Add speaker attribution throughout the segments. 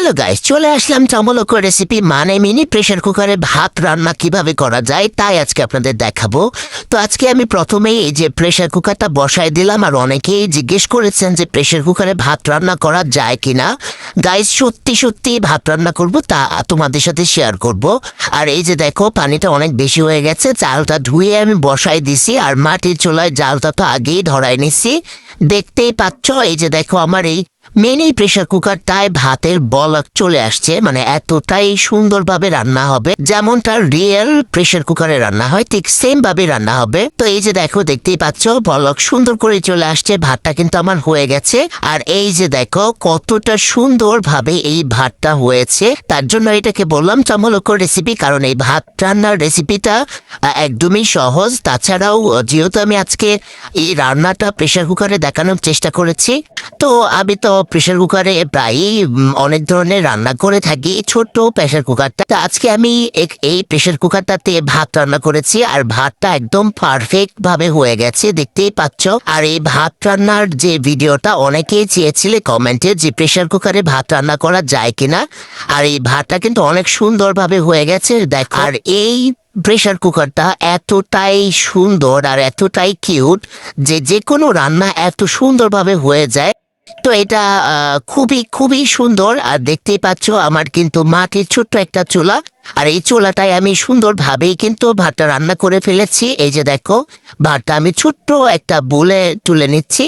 Speaker 1: Hello guys, চলে আসলাম চমলক recipe মানে mini pressure কুকারে ভাত রান্না কিভাবে করা যায় তাই আজকে আপনাদের দেখাবো। তো আজকে আমি প্রথমেই এই যে প্রেসার কুকারটা বসায় দিলাম, আর অনেকেই জিজ্ঞেস করেছেন যে প্রেসার কুকারে ভাত রান্না করা যায় কিনা। গাইস, সত্যি সত্যি ভাত রান্না করব, তা তোমাদের সাথে শেয়ার করব। আর এই যে দেখো, পানিটা অনেক বেশি হয়ে গেছে, চালটা ধুয়ে আমি বসাই দিছি, আর মাটির চুলায় জালটা তো আগেই ধরাই নিছি। দেখতেই পাচ্ছ, এই যে দেখো আমার এই মিনি প্রেসার কুকারটায় ভাতের বলক চলে আসছে, মানে এতটাই সুন্দরভাবে রান্না হবে যেমনটা রিয়েল প্রেসার কুকারে রান্না হয় ঠিক সেম ভাবে রান্না হবে। তো এই যে দেখো, দেখতেই পাচ্ছ বলক সুন্দর করে চলে আসছে, ভাতটা কিন্তু আমার হয়ে গেছে। আর এই যে দেখো কতটা সুন্দরভাবে এই ভাতটা হয়েছে, তার জন্য এটাকে বললাম চমলক রেসিপি, কারণ এই ভাত রান্নার রেসিপিটা একদমই সহজ। তাছাড়াও যেহেতু আমি আজকে এই রান্নাটা প্রেসার কুকারে দেখানোর চেষ্টা করেছি, তো আমি তো প্রেসার কুকারে প্রায়ই অনেক ধরনের রান্না করে থাকি, ছোট্ট প্রেসার কুকারটা। তো আজকে আমি এই প্রেসার কুকারটাতে ভাত রান্না করেছি, আর ভাতটা একদম পারফেক্ট ভাবে হয়ে গেছে, দেখতেই পাচ্ছ। আর এই ভাত রান্নার যে ভিডিওটা অনেকেই চেয়েছিলে কমেন্টে যে প্রেসার কুকারে ভাত রান্না করা যায় কিনা, আর এই ভাতটা কিন্তু অনেক সুন্দরভাবে হয়ে গেছে দেখো। আর এই প্রেসার কুকারটা এতটাই সুন্দর আর এতটাই কিউট যে যে কোনো রান্না এত সুন্দরভাবে হয়ে যায়। তো এটা খুবই খুবই সুন্দর। আর দেখতেই পাচ্ছ আমার কিন্তু মাটির ছোট্ট একটা চুলা, আর এই চুলাটায় আমি সুন্দরভাবেই কিন্তু ভাতটা রান্না করে ফেলেছি। এই যে দেখো, ভাতটা আমি ছোট্ট একটা বুলে তুলে নিচ্ছি,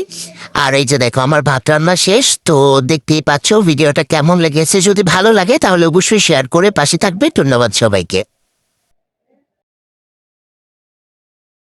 Speaker 1: আর এই যে দেখো আমার ভাত রান্না শেষ। তো দেখতেই পাচ্ছ ভিডিওটা কেমন লেগেছে, যদি ভালো লাগে তাহলে অবশ্যই শেয়ার করে পাশে থাকবে। ধন্যবাদ সবাইকে।